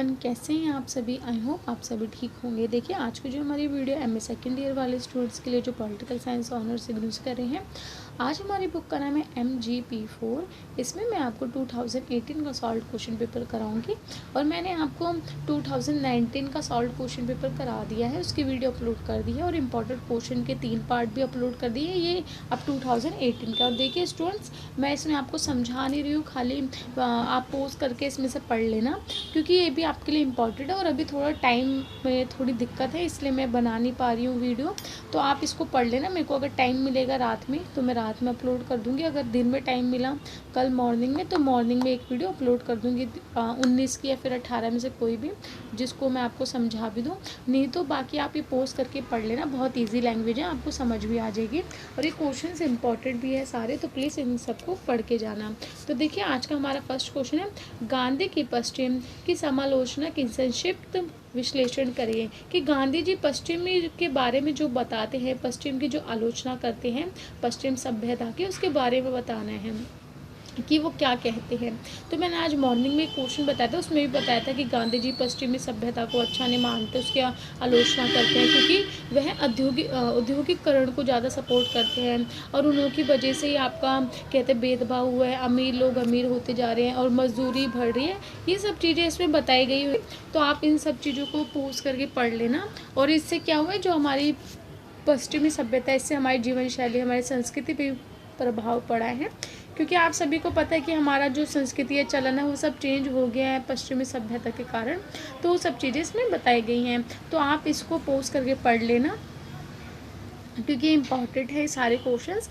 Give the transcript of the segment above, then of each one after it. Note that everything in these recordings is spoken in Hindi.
एवरीवन, कैसे हैं आप सभी। आई होप आप सभी ठीक होंगे। देखिए, आज की जो हमारी वीडियो एमए सेकेंड ईयर वाले स्टूडेंट्स के लिए जो पॉलिटिकल साइंस ऑनर्स सिग्नल्स कर रहे हैं, आज हमारी बुक का नाम है MGP4। इसमें मैं आपको 2018 का सॉल्व क्वेश्चन पेपर कराऊंगी और मैंने आपको 2019 का सॉल्व क्वेश्चन पेपर करा दिया है, उसकी वीडियो अपलोड कर दी है और इम्पॉर्टेंट क्वेश्चन के 3 पार्ट भी अपलोड कर दिए। ये अब 2018 का। और देखिए स्टूडेंट्स, मैं इसमें आपको समझा नहीं रही हूँ, खाली आप पोज करके इसमें से पढ़ लेना, क्योंकि ये भी आपके लिए इम्पॉर्टेंट है। और अभी थोड़ा टाइम में थोड़ी दिक्कत है, इसलिए मैं बना नहीं पा रही हूँ वीडियो। तो आप इसको पढ़ लेना। मेरे को अगर टाइम मिलेगा रात में तो मैं रात में अपलोड कर दूँगी, अगर दिन में टाइम मिला कल मॉर्निंग में तो मॉर्निंग में एक वीडियो अपलोड कर दूँगी 19 की या फिर 18 में से कोई भी, जिसको मैं आपको समझा भी दूँ। नहीं तो बाकी आप ये पोस्ट करके पढ़ लेना, बहुत ईजी लैंग्वेज है, आपको समझ भी आ जाएगी और ये क्वेश्चन इंपॉर्टेंट भी है सारे, तो प्लीज़ इन सबको पढ़ के जाना। तो देखिए, आज का हमारा फर्स्ट क्वेश्चन है, गांधी की पश्चिम की समालोचना की संक्षिप्त विश्लेषण करिए। कि गांधी जी पश्चिमी के बारे में जो बताते हैं, पश्चिम की जो आलोचना करते हैं पश्चिम सभ्यता की, उसके बारे में बताना है कि वो क्या कहते हैं। तो मैंने आज मॉर्निंग में एक क्वेश्चन बताया था, उसमें भी बताया था कि गांधी जी पश्चिमी सभ्यता को अच्छा नहीं मानते, उसकी आलोचना करते हैं, क्योंकि वह औद्योगिकरण को ज़्यादा सपोर्ट करते हैं और उन्होंने वजह से ही आपका कहते हैं भेदभाव हुआ है, अमीर लोग अमीर होते जा रहे हैं और मजदूरी बढ़ रही है। ये सब चीज़ें इसमें बताई गई हुई, तो आप इन सब चीज़ों को पोस्ट करके पढ़ लेना। और इससे क्या हुआ है, जो हमारी पश्चिमी सभ्यता, इससे हमारी जीवन शैली, हमारी संस्कृति पे प्रभाव पड़ा है, क्योंकि आप सभी को पता है कि हमारा जो संस्कृति है, चलन है, वो सब चेंज हो गया है पश्चिमी सभ्यता के कारण। तो वो सब चीज़ें इसमें बताई गई हैं, तो आप इसको पोस्ट करके पढ़ लेना, क्योंकि इम्पॉर्टेंट है सारे क्वेश्चंस।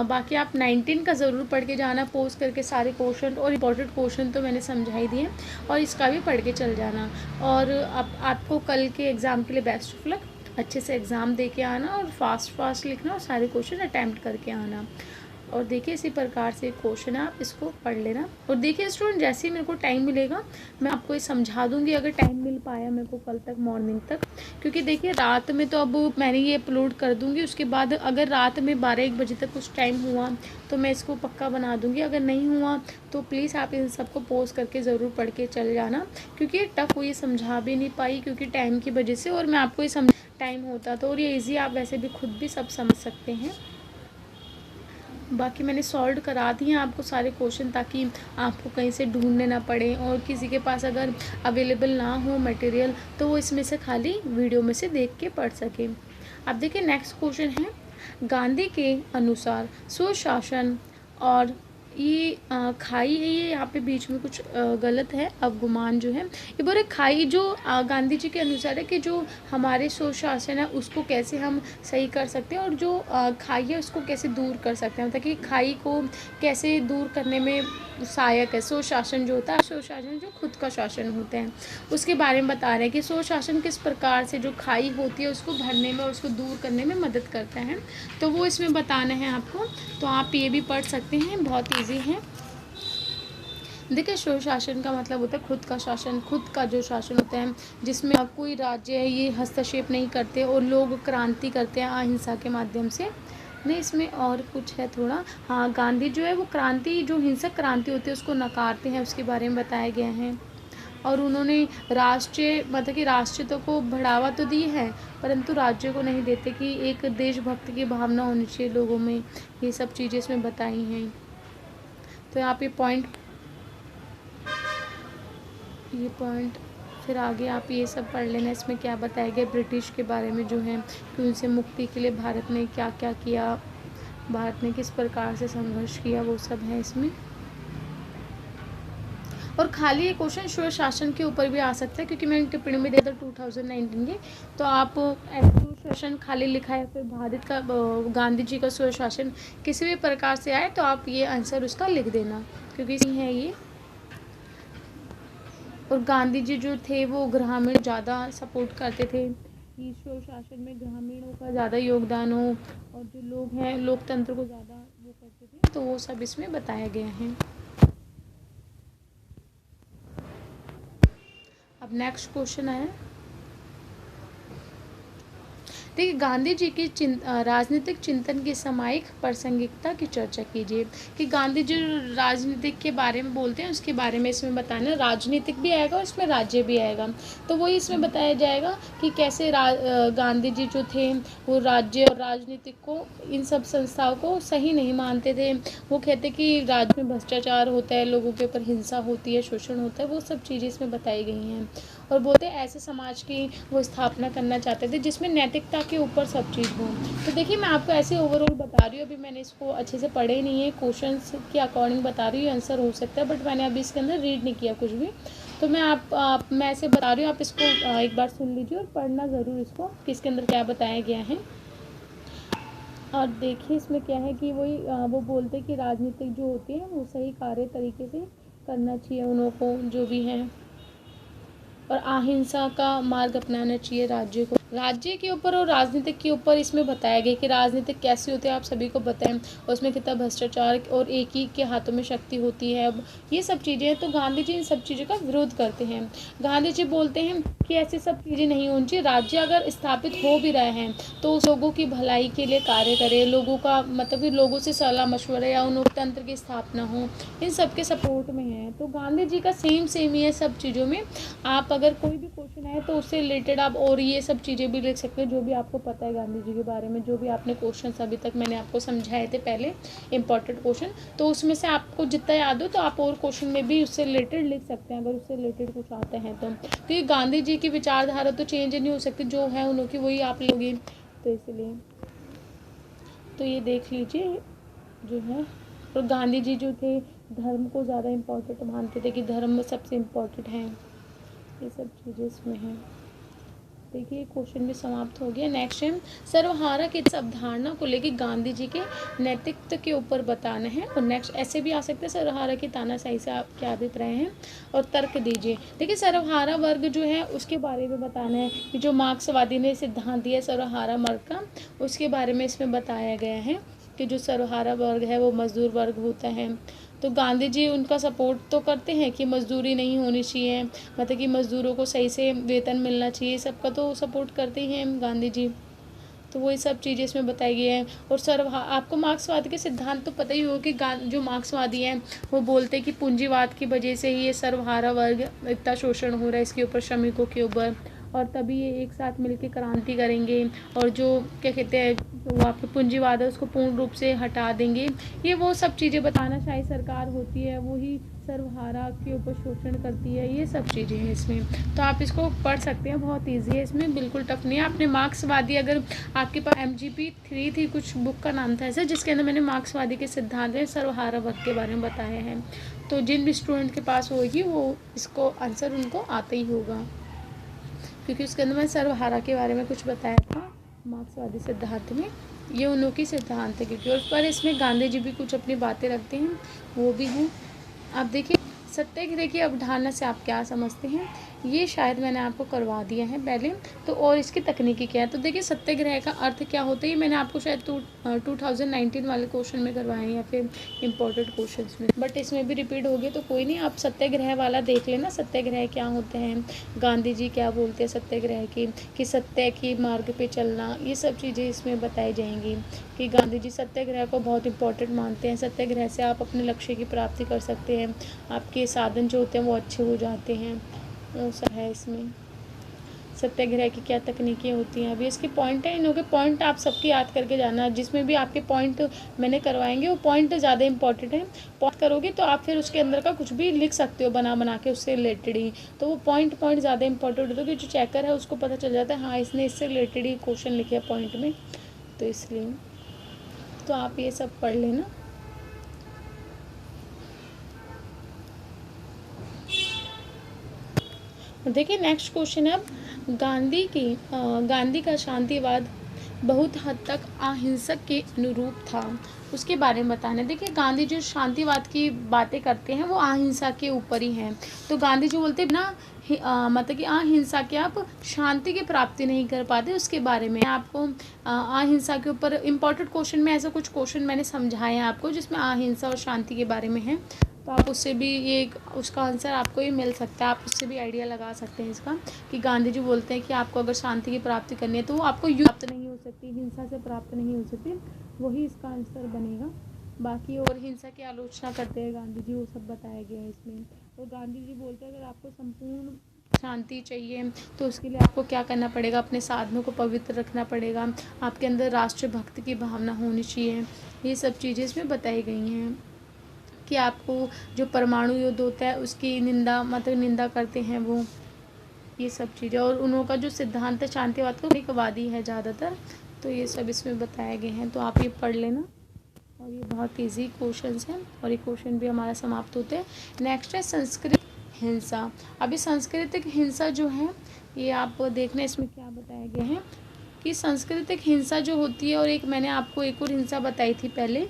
बाकी आप 19 का ज़रूर पढ़ के जाना, पोस्ट करके सारे क्वेश्चन, और इम्पॉर्टेंट क्वेश्चन तो मैंने समझा ही दिए, और इसका भी पढ़ के चल जाना। और अब आपको कल के एग्ज़ाम के लिए बेस्ट ऑफ लक। अच्छे से एग्ज़ाम दे के आना और फास्ट लिखना और सारे क्वेश्चन अटैम्प्ट करके आना। और देखिए, इसी प्रकार से क्वेश्चन है, आप इसको पढ़ लेना। और देखिए स्टूडेंट, जैसे ही मेरे को टाइम मिलेगा मैं आपको ये समझा दूंगी, अगर टाइम मिल पाया मेरे को कल तक मॉर्निंग तक, क्योंकि देखिए रात में तो अब मैंने ये अपलोड कर दूंगी, उसके बाद अगर रात में 12-1 बजे तक कुछ टाइम हुआ तो मैं इसको पक्का बना दूंगी, अगर नहीं हुआ तो प्लीज़ आप इन सबको पोस्ट करके ज़रूर पढ़ के चल जाना, क्योंकि ये टफ हुई, समझा भी नहीं पाई क्योंकि टाइम की वजह से, और मैं आपको ये टाइम होता तो, और ये ईजी आप वैसे भी खुद भी सब समझ सकते हैं। बाकी मैंने सॉल्व करा दिए हैं आपको सारे क्वेश्चन, ताकि आपको कहीं से ढूंढने ना पड़े, और किसी के पास अगर अवेलेबल ना हो मटेरियल तो वो इसमें से खाली वीडियो में से देख के पढ़ सके। अब देखिए, नेक्स्ट क्वेश्चन है, गांधी के अनुसार स्वशासन और ये खाई है, ये यहाँ पे बीच में कुछ गलत है, अवगुमान जो है, ये बोले खाई जो गांधी जी के अनुसार है कि जो हमारे स्वशासन है उसको कैसे हम सही कर सकते हैं, और जो खाई है उसको कैसे दूर कर सकते हैं, मतलब कि खाई को कैसे दूर करने में सहायक है स्वशासन जो होता है, स्वशासन जो खुद का शासन होता है, उसके बारे में बता रहे हैं कि स्वशासन किस प्रकार से जो खाई होती है उसको भरने में और उसको दूर करने में मदद करता है, तो वो इसमें बताना है आपको। तो आप ये भी पढ़ सकते हैं, बहुत ईजी है। देखिए, स्वशासन का मतलब होता है खुद का शासन, खुद का जो शासन होता है, जिसमें कोई राज्य है ये हस्तक्षेप नहीं करते और लोग क्रांति करते हैं अहिंसा के माध्यम से। नहीं, इसमें और कुछ है थोड़ा, हाँ, गांधी जो है वो क्रांति, जो हिंसक क्रांति होती है उसको नकारते हैं, उसके बारे में बताया गया है। और उन्होंने राष्ट्रीय, मतलब कि राष्ट्रीयता को बढ़ावा तो दी है, परंतु राज्य को नहीं देते, कि एक देशभक्ति की भावना होनी चाहिए लोगों में, ये सब चीज़ें इसमें बताई हैं। तो आप ये पॉइंट फिर आगे आप ये सब पढ़ लेना, इसमें क्या बताया गया ब्रिटिश के बारे में जो है, कि उनसे मुक्ति के लिए भारत ने क्या क्या किया, भारत ने किस प्रकार से संघर्ष किया, वो सब है इसमें। और खाली ये क्वेश्चन स्वशासन के ऊपर भी आ सकता है, क्योंकि मैंने टिप्पणी में दिया था 2019 की, तो आप स्वशासन खाली लिखा है, फिर भारत का गांधी जी का स्वशासन किसी भी प्रकार से आए तो आप ये आंसर उसका लिख देना, क्योंकि है ये। और गांधी जी जो थे वो ग्रामीण ज़्यादा सपोर्ट करते थे, कि स्वशासन में ग्रामीणों का ज़्यादा योगदान हो, और जो लोग हैं लोकतंत्र को ज़्यादा वो करते थे, तो वो सब इसमें बताया गया है। अब नेक्स्ट क्वेश्चन है, देखिए गांधी जी की राजनीतिक चिंतन की सामायिक प्रासंगिकता की चर्चा कीजिए। कि गांधी जी राजनीतिक के बारे में बोलते हैं उसके बारे में इसमें बताना, राजनीतिक भी आएगा और इसमें राज्य भी आएगा। तो वही इसमें बताया जाएगा कि कैसे गांधी जी जो थे वो राज्य और राजनीतिक को, इन सब संस्थाओं को सही नहीं मानते थे। वो कहते कि राज्य में भ्रष्टाचार होता है, लोगों के ऊपर हिंसा होती है, शोषण होता है, वो सब चीज़ें इसमें बताई गई हैं। और बोलते हैं ऐसे समाज की वो स्थापना करना चाहते थे जिसमें नैतिकता के ऊपर सब चीज़ हो। तो देखिए मैं आपको ऐसे ओवरऑल बता रही हूँ, अभी मैंने इसको अच्छे से पढ़े ही नहीं है, क्वेश्चंस के अकॉर्डिंग बता रही हूँ, आंसर हो सकता है, बट मैंने अभी इसके अंदर रीड नहीं किया कुछ भी। तो मैं ऐसे बता रही हूँ, आप इसको एक बार सुन लीजिए और पढ़ना ज़रूर इसको कि इसके अंदर क्या बताया गया है। और देखिए इसमें क्या है कि वही वो बोलते हैं कि राजनीतिक जो होती है वो सही कार्य तरीके से करना चाहिए उन को जो भी है, और अहिंसा का मार्ग अपनाना चाहिए राज्य को। राज्य के ऊपर और राजनीतिक के ऊपर इसमें बताया गया कि राजनीतिक कैसे होते हैं, आप सभी को बताएं, और उसमें कितना भ्रष्टाचार और एक ही के हाथों में शक्ति होती है। अब ये सब चीज़ें हैं, तो गांधी जी इन सब चीज़ों का विरोध करते हैं। गांधी जी बोलते हैं कि ऐसी सब चीज़ें नहीं होनी चाहिए, राज्य अगर स्थापित हो भी रहे हैं तो उस लोगों की भलाई के लिए कार्य करे, लोगों का मतलब कि लोगों से सलाह मशवरा या उन लोकतंत्र की स्थापना हो, इन सब के सपोर्ट में है। तो गांधी जी का सेम ही है सब चीज़ों में। आप अगर कोई भी क्वेश्चन है तो उससे रिलेटेड आप और ये सब चीज़ें भी लिख सकते हैं जो भी आपको पता है गांधी जी के बारे में, जो भी आपने क्वेश्चन अभी तक मैंने आपको समझाए थे पहले इंपॉर्टेंट क्वेश्चन, तो उसमें से आपको जितना याद हो तो आप और क्वेश्चन में भी उससे रिलेटेड लिख सकते हैं अगर उससे रिलेटेड कुछ आता है तो। क्योंकि गांधी जी की विचारधारा तो चेंज नहीं हो सकती, जो है उनकी वही आप लोगे, तो इसलिए तो ये देख लीजिए जो है। और गांधी जी जो थे धर्म को ज़्यादा इम्पोर्टेंट मानते थे कि धर्म में सबसे इम्पोर्टेंट है, ये सब चीज़ें इसमें हैं। देखिए क्वेश्चन भी समाप्त हो गया। नेक्स्ट है सर्वहारा की इस अवधारणा को लेकर गांधी जी के नैतिकता के ऊपर बताना है। और नेक्स्ट ऐसे भी आ सकते हैं सर्वहारा की तानाशाही से आप क्या अभिप्राय हैं और तर्क दीजिए। देखिए सर्वहारा वर्ग जो है उसके बारे में बताना है कि जो मार्क्सवादी ने सिद्धांत दिया सर्वहारा वर्ग का, उसके बारे में इसमें बताया गया है कि जो सर्वहारा वर्ग है वो मजदूर वर्ग होता है। तो गांधी जी उनका सपोर्ट तो करते हैं कि मजदूरी नहीं होनी चाहिए, मतलब कि मज़दूरों को सही से वेतन मिलना चाहिए, सबका तो सपोर्ट करते ही हैं गांधी जी। तो वही सब चीज़ें इसमें बताई गई हैं। और आपको मार्क्सवाद के सिद्धांत तो पता ही हो कि जो मार्क्सवादी हैं वो बोलते हैं कि पूंजीवाद की वजह से ही ये सर्वहारा वर्ग इतना शोषण हो रहा है इसके ऊपर, श्रमिकों के ऊपर, और तभी ये एक साथ मिलकर क्रांति करेंगे और जो क्या कहते हैं तो वहाँ पे पूंजीवाद है उसको पूर्ण रूप से हटा देंगे। ये वो सब चीज़ें बताना शाही सरकार होती है, वही सर्वहारा के ऊपर शोषण करती है, ये सब चीज़ें हैं इसमें। तो आप इसको पढ़ सकते हैं, बहुत ईजी है, इसमें बिल्कुल टफ नहीं है। आपने मार्क्सवादी अगर आपके पास MGP3 थी, कुछ बुक का नाम था ऐसा, जिसके अंदर मैंने मार्क्सवादी के सिद्धांत है सर्वहारा वर्ग के बारे में बताया है। तो जिन भी स्टूडेंट के पास होगी वो इसको आंसर उनको आता ही होगा, क्योंकि उसके अंदर मैंने सर्वहारा के बारे में कुछ बताया था मार्क्सवादी सिद्धांत में, ये उन्हों की सिद्धांत है। क्योंकि और पर इसमें गांधी जी भी कुछ अपनी बातें रखते हैं, वो भी हैं। आप देखिए सत्याग्रह की अवधारणा से आप क्या समझते हैं, ये शायद मैंने आपको करवा दिया है पहले तो, और इसकी तकनीकी क्या है। तो देखिए सत्याग्रह का अर्थ क्या होता है, ये मैंने आपको शायद 2019 वाले क्वेश्चन में करवाए हैं या फिर इम्पोर्टेंट क्वेश्चंस में, बट इसमें भी रिपीट हो गया तो कोई नहीं, आप सत्याग्रह वाला देख लेना, सत्याग्रह क्या होते हैं, गांधी जी क्या बोलते हैं सत्याग्रह की, कि सत्य की मार्ग पे चलना, ये सब चीज़ें इसमें बताई जाएंगी कि गांधी जी सत्याग्रह को बहुत इंपॉर्टेंट मानते हैं। सत्याग्रह से आप अपने लक्ष्य की प्राप्ति कर सकते हैं, आपके साधन जो होते हैं वो अच्छे हो जाते हैं, वो सब है इसमें। सत्याग्रह की क्या तकनीकें होती हैं, अभी इसके पॉइंट है, इनके पॉइंट आप सबके याद करके जाना, जिसमें भी आपके पॉइंट मैंने करवाएंगे वो पॉइंट ज़्यादा इंपॉर्टेंट है। पॉइंट करोगे तो आप फिर उसके अंदर का कुछ भी लिख सकते हो बना के उससे रिलेटेड ही, तो वो पॉइंट ज़्यादा इंपॉर्टेंट होता है कि जो चेकर है उसको पता चल जाता है हाँ इसने इससे रिलेटेड ही क्वेश्चन लिखे है पॉइंट में, तो इसलिए तो आप ये सब पढ़ लेना। देखिए नेक्स्ट क्वेश्चन है अब गांधी का शांतिवाद बहुत हद तक अहिंसक के अनुरूप था, उसके बारे में बताना है। देखिए गांधी जो शांतिवाद की बातें करते हैं वो अहिंसा के ऊपर ही हैं। तो गांधी जो बोलते हैं ना मतलब कि अहिंसा के आप शांति की प्राप्ति नहीं कर पाते, उसके बारे में आपको अहिंसा के ऊपर इम्पोर्टेंट क्वेश्चन में ऐसा कुछ क्वेश्चन मैंने समझाए हैं आपको जिसमें अहिंसा और शांति के बारे में है, तो तो आप उससे भी ये उसका आंसर आपको ही मिल सकता है, आप उससे भी आइडिया लगा सकते हैं इसका, कि गांधी जी बोलते हैं कि आपको अगर शांति की प्राप्ति करनी है तो वो आपको युद्ध प्राप्त नहीं हो सकती, हिंसा से प्राप्त नहीं हो सकती, वही इसका आंसर बनेगा। बाकी और हिंसा की आलोचना करते हैं गांधी जी, वो सब बताया गया है इसमें। और गांधी जी बोलते हैं अगर आपको संपूर्ण शांति चाहिए तो उसके लिए आपको क्या करना पड़ेगा, अपने साधनों को पवित्र रखना पड़ेगा, आपके अंदर राष्ट्रभक्ति की भावना होनी चाहिए। ये सब चीज़ें इसमें बताई गई हैं कि आपको जो परमाणु युद्ध होता है उसकी निंदा, मतलब निंदा करते हैं वो, ये सब चीज़ें। और उनका जो सिद्धांत है शांतिवाद का एकवादी है ज़्यादातर, तो ये सब इसमें बताए गए हैं, तो आप ये पढ़ लेना। और ये बहुत इजी क्वेश्चंस हैं और ये क्वेश्चन भी हमारा समाप्त होते हैं। नेक्स्ट है सांस्कृतिक हिंसा। अभी सांस्कृतिक हिंसा जो है ये आप देखना इसमें क्या बताया गया है कि सांस्कृतिक हिंसा जो होती है, और एक मैंने आपको एक और हिंसा बताई थी पहले,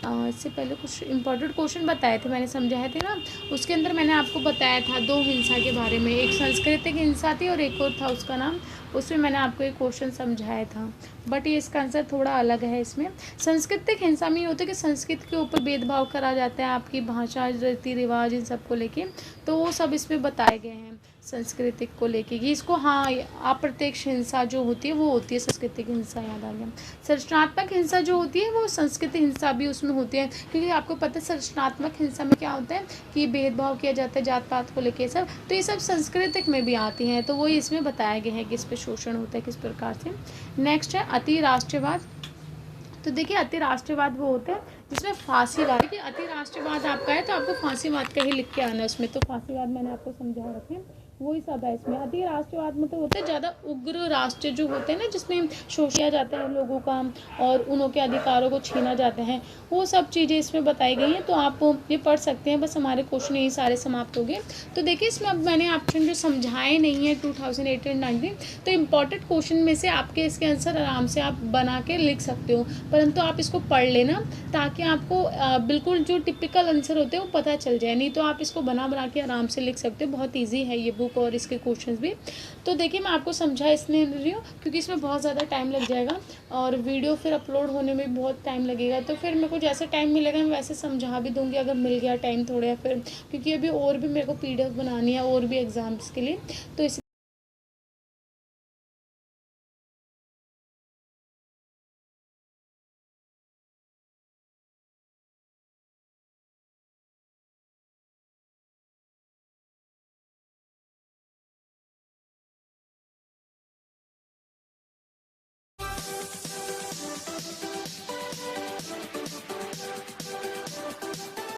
इससे पहले कुछ इंपॉर्टेंट क्वेश्चन बताए थे मैंने, समझाए थे ना, उसके अंदर मैंने आपको बताया था 2 हिंसा के बारे में, एक सांस्कृतिक हिंसा थी और एक और था उसका नाम, उसमें मैंने आपको एक क्वेश्चन समझाया था, बट ये इसका आंसर थोड़ा अलग है इसमें। सांस्कृतिक हिंसा में ये होता है कि संस्कृति के ऊपर भेदभाव करा जाता है, आपकी भाषा, रीति रिवाज, इन सब को लेके, तो वो सब इसमें बताए गए हैं सांस्कृतिक को लेके कि इसको, हाँ, अप्रत्यक्ष हिंसा जो होती है वो होती है सांस्कृतिक हिंसा, याद आ गया। संरचनात्मक हिंसा जो होती है वो सांस्कृतिक हिंसा भी उसमें होती है, क्योंकि आपको पता है संरचनात्मक हिंसा में क्या होता है कि भेदभाव किया जाता है जात पात को लेके सब, तो ये सब सांस्कृतिक में भी आती हैं, तो वो इसमें बताया गया है कि इस पर शोषण होता है किस प्रकार से। नेक्स्ट है अति राष्ट्रवाद। तो देखिए अति राष्ट्रवाद वो होता है जिसमें फांसीवाद, देखिए अति राष्ट्रवाद आपका है तो आपको फांसीवाद का ही लिख के आना है उसमें, तो फांसीवाद मैंने आपको समझा रखे, वही सब है इसमें। अति राष्ट्रवाद मतलब होता है ज़्यादा उग्र राष्ट्र जो होते हैं ना, जिसमें शोषिया जाता है लोगों का और उनके अधिकारों को छीना जाता है, वो सब चीज़ें इसमें बताई गई हैं, तो आप ये पढ़ सकते हैं। बस हमारे क्वेश्चन यही सारे समाप्त हो गए। तो देखिए इसमें अब मैंने ऑप्शन जो समझाए नहीं है 2018-19, तो इम्पॉर्टेंट क्वेश्चन में से आपके इसके आंसर आराम से आप बना के लिख सकते हो, परंतु आप इसको पढ़ लेना ताकि आपको बिल्कुल जो टिपिकल आंसर होते हैं वो पता चल जाए, नहीं तो आप इसको बना के आराम से लिख सकते हो। बहुत ईजी है ये बुक और इसके क्वेश्चंस भी। तो देखिए मैं आपको समझा इसलिए रही हूँ क्योंकि इसमें बहुत ज़्यादा टाइम लग जाएगा और वीडियो फिर अपलोड होने में बहुत टाइम लगेगा, तो फिर मेरे को जैसे टाइम मिलेगा मैं वैसे समझा भी दूँगी अगर मिल गया टाइम थोड़ा, या फिर क्योंकि अभी और भी मेरे को PDF बनानी है और भी एग्ज़ाम्स के लिए, तो इस